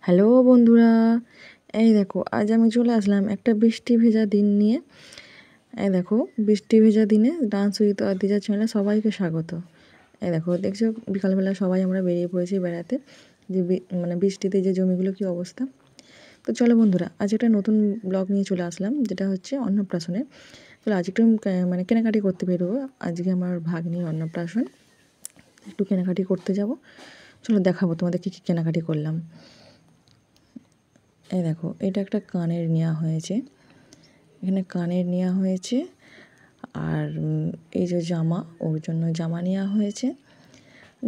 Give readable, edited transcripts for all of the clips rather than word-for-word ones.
Hello বন্ধুরা, এই দেখো আজ আমি চলে আসলাম একটা বৃষ্টি ভেজা দিন নিয়ে। এই দেখো বৃষ্টি ভেজা দিনে ডান্স উইথ অদ্রিজা চ্যানেলে সবাইকে স্বাগত। এই দেখো দেখছো বিকালবেলা সবাই আমরা বেরিয়ে পড়েছি বেড়াতে, যে মানে বৃষ্টিতে যে জমিগুলো কী অবস্থা। তো চলো বন্ধুরা, আজ একটা নতুন ব্লগ নিয়ে চলে আসলাম, যেটা হচ্ছে অন্নপ্রাশনের। চলো আজ একটু মানে কেনাকাটি করতে বেরোবো। আজকে আমার ভাগ্নির অন্নপ্রাশন, একটু কেনাকাটি করতে যাব। চলো দেখাবো তোমাদের কী কী কেনাকাটি করলাম। এই দেখো এটা একটা কানের নেওয়া হয়েছে, এখানে কানের নেওয়া হয়েছে। আর এই যে জামা, ওর জন্য জামা নেওয়া হয়েছে,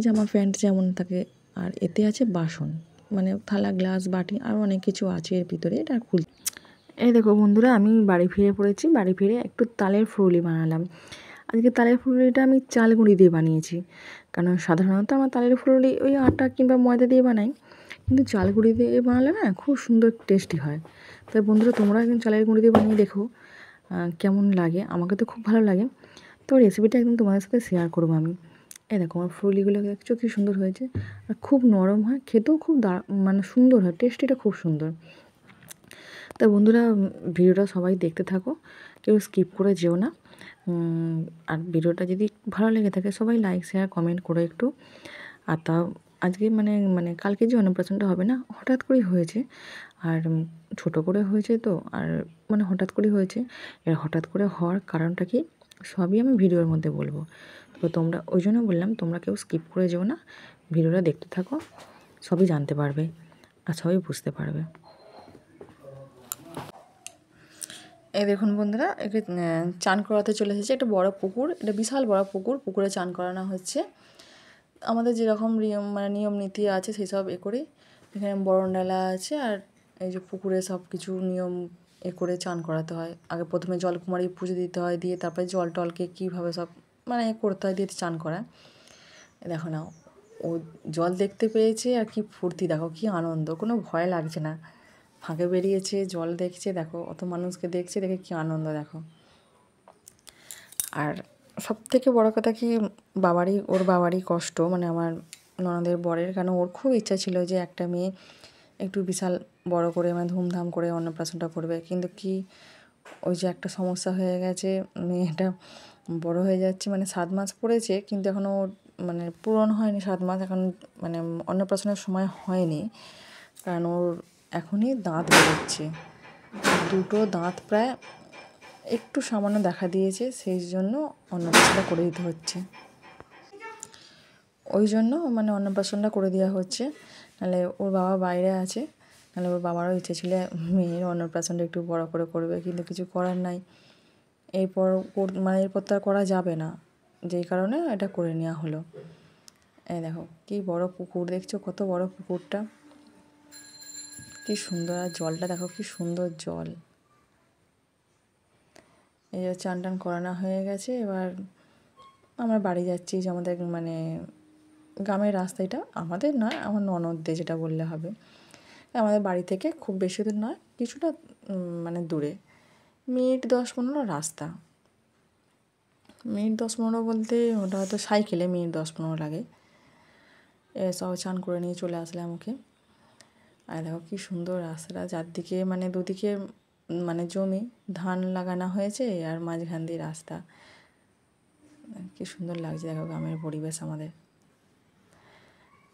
জামা প্যান্ট যেমন থাকে। আর এতে আছে বাসন, মানে থালা গ্লাস বাটি আরও অনেক কিছু আছে এর ভিতরে, এটা খুল। এই দেখো বন্ধুরা, আমি বাড়ি ফিরে পড়েছি। বাড়ি ফিরে একটু তালের ফুরুলি বানালাম। আজকে তালের ফুরুলিটা আমি চাল গুঁড়ি দিয়ে বানিয়েছি, কারণ সাধারণত আমার তালের ফুরুলি ওই আটা কিংবা ময়দা দিয়ে বানাই, কিন্তু চাল গুঁড়ি দিয়ে বানালে না খুব সুন্দর টেস্টি হয়। তাই বন্ধুরা তোমরা একদিন চালের গুঁড়ি দিয়ে বানিয়ে দেখো কেমন লাগে। আমাকে তো খুব ভালো লাগে, তো রেসিপিটা একদম তোমাদের সাথে শেয়ার করবো আমি। এই দেখো আমার ফুরুলিগুলো দেখছো কী সুন্দর হয়েছে, আর খুব নরম হয়, খেতেও খুব মানে সুন্দর হয়, টেস্টিটা খুব সুন্দর। তা বন্ধুরা ভিডিওটা সবাই দেখতে থাকো, কেউ স্কিপ করে যেও না। আর ভিডিওটা যদি ভালো লেগে থাকে সবাই লাইক শেয়ার কমেন্ট করে একটু। আর তাও আজকে মানে মানে কালকে যে অন্নপ্রাশনটা হবে না, হঠাৎ করেই হয়েছে। আর ছোটো করে হয়েছে তো, আর মানে হঠাৎ করেই হয়েছে। এর হঠাৎ করে হওয়ার কারণটা কি সবই আমি ভিডিওর মধ্যে বলবো। তো তোমরা ওই জন্য বললাম তোমরা কেউ স্কিপ করে যেও না, ভিডিওটা দেখতে থাকো, সবই জানতে পারবে আর সবই বুঝতে পারবে। এই দেখুন বন্ধুরা, একে চান করাতে চলে এসেছে। একটা বড় পুকুর, এটা বিশাল বড় পুকুর, পুকুরে চান করানো হচ্ছে। আমাদের যেরকম মানে নিয়ম নীতি আছে সেই সব করেই। এখানে বড় ডালা আছে, আর এই যে পুকুরে সব কিছু নিয়ম করে চান করাতে হয়। আগে প্রথমে জলকুমারী পুজো দিতে হয়, দিয়ে তারপরে জল টলকে কীভাবে সব মানে করতে হয়, দিয়ে চান করা। দেখো না, ও জল দেখতে পেয়েছে আর কি ফুর্তি, দেখো কি আনন্দ, কোনো ভয় লাগছে না। ফাঁকে বেরিয়েছে, জল দেখছে, দেখো অত মানুষকে দেখছে, দেখে কী আনন্দ দেখো। আর সবথেকে বড় কথা কি, ওর বাবারই কষ্ট, মানে আমার ননদের বরের, কারণ ওর খুব ইচ্ছা ছিল যে একটা মেয়ে একটু বিশাল বড় করে মানে ধুমধাম করে অন্নপ্রাশনটা করবে, কিন্তু কি ওই যে একটা সমস্যা হয়ে গেছে, মেয়েটা বড় হয়ে যাচ্ছে, মানে 7 মাস পড়েছে কিন্তু এখনও মানে পূরণ হয়নি 7 মাস, এখন মানে অন্নপ্রাশনের সময় হয়নি। কারণ ওর এখনই দাঁত বেরোচ্ছে, দুটো দাঁত প্রায় একটু সামান্য দেখা দিয়েছে, সেই জন্য অন্নপ্রাশনটা করে দিতে হচ্ছে। ওই জন্য মানে অন্নপ্রাশনটা করে দেওয়া হচ্ছে, নাহলে ওর বাবা বাইরে আছে, নাহলে ওর বাবারও ইচ্ছে ছিল মেয়ের অন্নপ্রাশনটা একটু বড় করে করবে, কিন্তু কিছু করার নাই। এরপর মানে এরপর তো আর করা যাবে না, যেই কারণে এটা করে নেওয়া হলো। এই দেখো কী বড় পুকুর, দেখছো কত বড় পুকুরটা, কী সুন্দর। আর জলটা দেখো কী সুন্দর জল। এই যে চান টান করানো হয়ে গেছে, এবার আমরা বাড়ি যাচ্ছি। যে আমাদের মানে গ্রামের রাস্তা, এটা আমাদের নয়, আমার ননদদের যেটা বললে হবে। আমাদের বাড়ি থেকে খুব বেশি দূর নয়, কিছুটা মানে দূরে, মিনিট 10-15 রাস্তা। মিনিট 10-15 বলতে ওটা হয়তো সাইকেলে মিনিট 10-15 লাগে। সব চান করে নিয়ে চলে আসলাম ওকে। আর দেখো কী সুন্দর রাস্তাটা, চারদিকে মানে দুদিকে মানে জমি, ধান লাগানো হয়েছে, আর মাঝখান দিয়ে রাস্তা। কী সুন্দর লাগছে দেখো গ্রামের পরিবেশ আমাদের।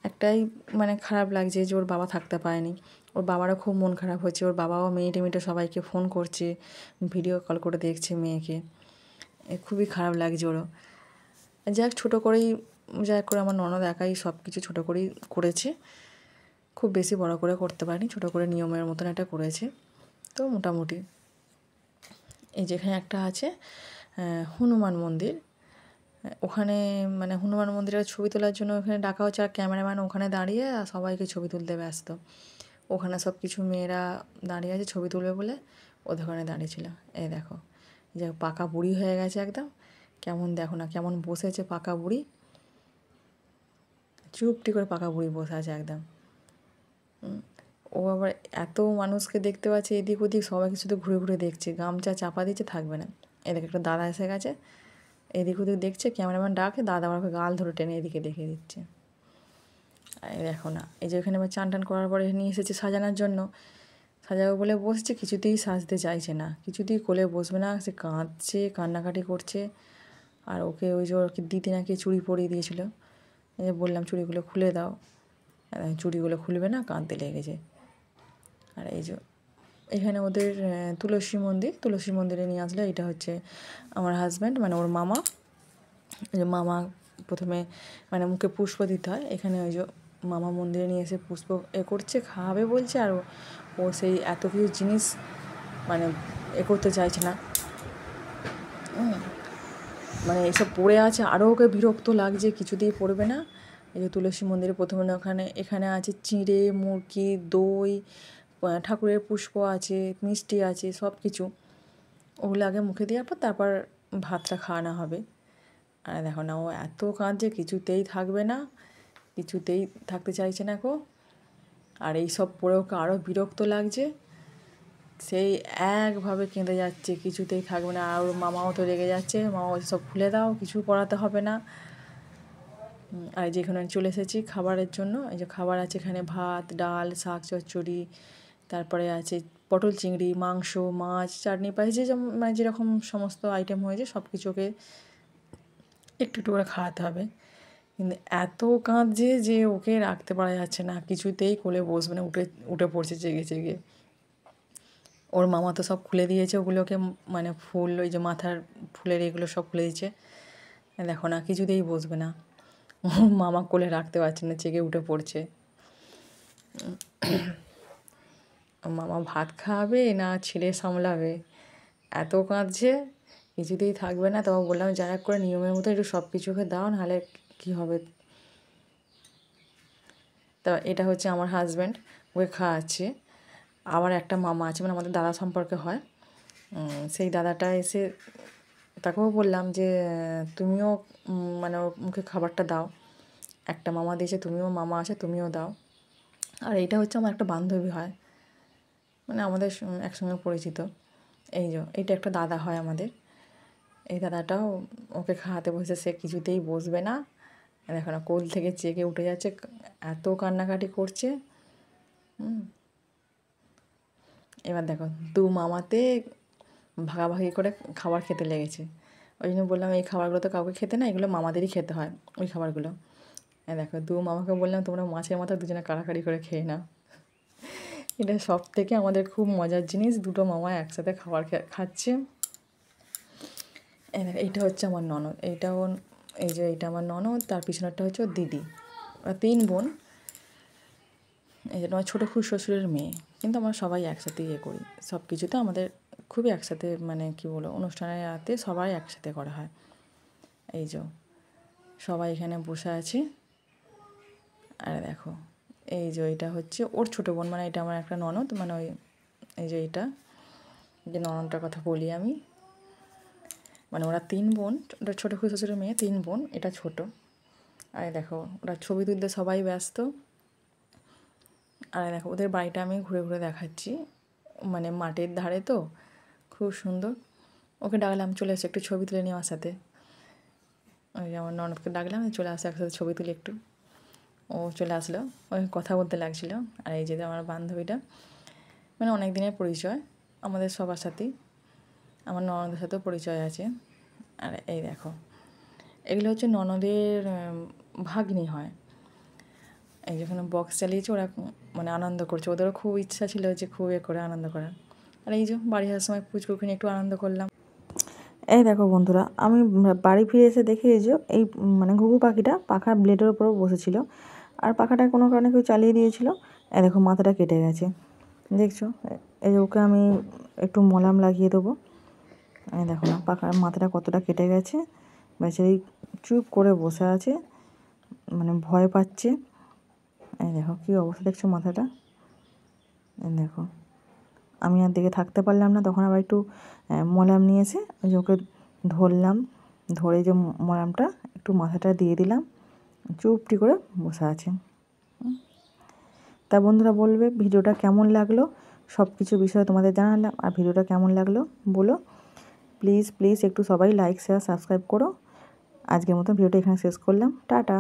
একটাই মানে খারাপ লাগছে যে ওর বাবা থাকতে পারেনি, ওর বাবারও খুব মন খারাপ হচ্ছে। ওর বাবাও মিনিটে মিনিটে সবাইকে ফোন করছে, ভিডিও কল করে দেখছে মেয়েকে, খুবই খারাপ লাগছে ওরও। যাক ছোটো করেই, যাক করে আমার ননদ একাই সব কিছু ছোটো করেই করেছে, খুব বেশি বড় করে করতে পারেনি, ছোটো করে নিয়মের মতন একটা করেছে। তো মোটামুটি এই যেখানে একটা আছে হনুমান মন্দির, ওখানে মানে হনুমান মন্দিরের ছবি তোলার জন্য ওখানে ডাকা হচ্ছে, আর ক্যামেরাম্যান ওখানে দাঁড়িয়ে আর সবাইকে ছবি তুলতে ব্যস্ত। ওখানে সব কিছু মেয়েরা দাঁড়িয়ে আছে ছবি তুলবে বলে, ওদের ওখানে দাঁড়িয়েছিল। এই দেখো যে পাকা বুড়ি হয়ে গেছে একদম, কেমন দেখো না কেমন বসেছে পাকা বুড়ি, চুপটি করে পাকা বুড়ি বসে আছে একদম। ও আবার এত মানুষকে দেখতে পাচ্ছে এদিক ওদিক, সবাইকে শুধু ঘুরে ঘুরে দেখছে, গামছা চাপা দিচ্ছে থাকবে না। এদিকে একটা দাদা এসে গেছে, এদিক ওদিক দেখছে, ক্যামেরাম্যান ডাকে, দাদা আমার গাল ধরে টেনে এদিকে দেখে দিচ্ছে। দেখো না, এই যে এখানে আবার চান টান করার পরে নিয়ে এসেছে সাজানোর জন্য। সাজাবো বলে বসছে, কিছুতেই সাজতে চাইছে না, কিছুতেই কোলে বসবে না, সে কাঁদছে, কান্নাকাটি করছে। আর ওকে ওই যে ওকে দিদি নাকি চুড়ি পরিয়ে দিয়েছিল, এই যে বললাম চুড়িগুলো খুলে দাও, চুড়িগুলো খুলবে না, কাঁদতে লেগেছে। আর এই যে এখানে ওদের তুলসী মন্দিরে নিয়ে আসলে। এটা হচ্ছে আমার হাজব্যান্ড, মানে ওর মামা। এই যে মামা প্রথমে মানে মুখে পুষ্প দিতে হয়, এখানে ওই যে মামা মন্দিরে নিয়ে এসে পুষ্প করছে, খাওয়াবে বলছে। আর ও সেই এত কিছু জিনিস মানে করতে চাইছে না, মানে এইসব পড়ে আছে, আরও ওকে বিরক্ত লাগছে, কিছুতেই পড়বে না। এই যে তুলসী মন্দিরে প্রথমে এখানে আছে চিঁড়ে, মুরগি, দই, ঠাকুরের পুষ্প আছে, মিষ্টি আছে, সব কিছু। ওগুলো আগে মুখে দেওয়ার পর তারপর ভাতটা খাওয়ানো হবে। আর দেখো না, ও এত কাঁদছে, কিছুতেই থাকবে না, কিছুতেই থাকতে চাইছে না গো। আর এই সব পড়ে ওকে আরও বিরক্ত লাগছে, সেই একভাবে কেঁদে যাচ্ছে, কিছুতেই থাকবে না। আর ওর মামাও তো রেগে যাচ্ছে, মামা বলছে সব খুলে দাও, কিছু করাতে হবে না। আর যেখানে চলে এসেছি খাবারের জন্য, এই যে খাবার আছে এখানে ভাত, ডাল, শাক চচ্চড়ি, তারপরে আছে পটল চিংড়ি, মাংস, মাছ, চাটনি, পায়েস, যেমন মানে যেরকম সমস্ত আইটেম হয়েছে সব কিছুকে একটু একটু করে খাওয়াতে হবে। কিন্তু এত কাঁদছে যে ওকে রাখতে পারা যাচ্ছে না, কিছুতেই কোলে বসবে না, উঠে পড়ছে জেগে জেগে। ওর মামা তো সব খুলে দিয়েছে ওগুলোকে, মানে ফুল, ওই যে মাথার ফুলের এগুলো সব খুলে দিয়েছে। দেখো না, কিছুতেই বসবে না, ওর মামা কোলে রাখতে পারছে না, জেগে উঠে পড়ছে। মামা ভাত খাওয়াবে না ছেলে সামলাবে, এত কাঁদছে, কিছুতেই থাকবে না। তখন বললাম যা এক করে নিয়মের মতো একটু সব কিছুকে দাও, নাহলে কী হবে। তা এটা হচ্ছে আমার হাজব্যান্ড, ওকে খাওয়াচ্ছে। আবার একটা মামা আছে, মানে আমাদের দাদা সম্পর্কে হয়, সেই দাদাটা এসে, তাকেও বললাম যে তুমিও মানে ওর মুখে খাবারটা দাও। একটা মামা দিয়েছে, তুমিও মামা আছে, তুমিও দাও। আর এইটা হচ্ছে আমার একটা বান্ধবী হয়, মানে আমাদের একসঙ্গে পরিচিত। এইটা একটা দাদা হয় আমাদের। এই দাদাটাও ওকে খাওয়াতে বসে, সে কিছুতেই বসবে না। দেখো না, কোল থেকে চেকে উঠে যাচ্ছে, এত কান্নাকাটি করছে। এবার দেখো, মামাতে ভাগাভাগি করে খাবার খেতে লেগেছে। ওই জন্য বললাম এই খাবারগুলো তো কাউকে খেতে না, এগুলো মামাদেরই খেতে হয় ওই খাবারগুলো। দেখো, মামাকে বললাম তোমরা মাছের মাথা দুজনে কাড়াকাড়ি করে খেয়ে নাও। এটা সব থেকে আমাদের খুব মজার জিনিস, দুটো মামা একসাথে খাবার খাচ্ছে। দেখো, এইটা হচ্ছে আমার ননদ, এইটা আমার ননদ, তার পিছনেরটা হচ্ছে ওর দিদি। ওরা 3 বোন। এই জন্য আমার ছোটো খুব শ্বশুরের মেয়ে। কিন্তু আমরা সবাই একসাথে করি সব কিছুতে, আমাদের খুবই একসাথে, মানে কী বলবো, অনুষ্ঠানের রাতে সবাই একসাথে করা হয়। এই যে সবাই এখানে বসে আছে। আর দেখো, এই যে এটা হচ্ছে ওর ছোটো বোন, মানে এটা আমার একটা ননদ, মানে ওই এই যে এটা যে ননদটার কথা বলি আমি, মানে ওরা 3 বোন, ওটা ছোটো খুব শ্বশুরের মেয়ে, 3 বোন, এটা ছোট। আর দেখো ওরা ছবি তুলতে সবাই ব্যস্ত। আর দেখো ওদের বাড়িটা আমি ঘুরে ঘুরে দেখাচ্ছি, মানে মাঠের ধারে তো, খুব সুন্দর। ওকে ডাকলাম চলে এসে একটু ছবি তুলে নিয়ে আমার সাথে। ওই আমার ননদকে ডাকলাম চলে আসে, একসাথে ছবি তুলি একটু। ও চলে আসলো, ওই কথা বলতে লাগছিলো। আর এই যে আমার বান্ধবীটা, মানে অনেক দিনের পরিচয় আমাদের সবার সাথেই, আমার ননদের সাথেও পরিচয় আছে। আর এই দেখো, এগুলো হচ্ছে ননদের ভাগ্নি হয়। এই যেখানে বক্স চালিয়েছে, ওরা মানে আনন্দ করছে, ওদেরও খুব ইচ্ছা ছিল যে খুব করে আনন্দ করার। আর এই যে বাড়ি আসার সময় পুচকুখানি একটু আনন্দ করলাম। এই দেখো বন্ধুরা, আমি বাড়ি ফিরে এসে দেখি এই যে এই মানে ঘুঘু পাখিটা পাখার ব্লেডের ওপরও বসেছিল, আর পাখাটা কোনো কারণে কেউ চালিয়ে দিয়েছিল। এই দেখো মাথাটা কেটে গেছে, দেখছো? এই যে ওকে আমি একটু মলম লাগিয়ে দেবো। এই দেখো না, পাখার মাথাটা কতটা কেটে গেছে, বেচারি চুপ করে বসে আছে, মানে ভয় পাচ্ছে। এই দেখো কী অবস্থা, দেখছো মাথাটা? দেখো, আমি আর দেখে থাকতে পারলাম না, তখন আবার একটু মলম নিয়ে এসে ওই যে ওকে ধরলাম, ধরে যে মলমটা একটু মাথাটা দিয়ে দিলাম, চুপটি করে বসে আছে। তা বন্ধুরা বলবে ভিডিওটা কেমন লাগলো, সব কিছু বিষয়ে তোমাদের জানালাম। আর ভিডিওটা কেমন লাগলো বলো, প্লিজ প্লিজ একটু সবাই লাইক শেয়ার সাবস্ক্রাইব করো। আজকের মতো ভিডিওটা এখানে শেষ করলাম, টাটা।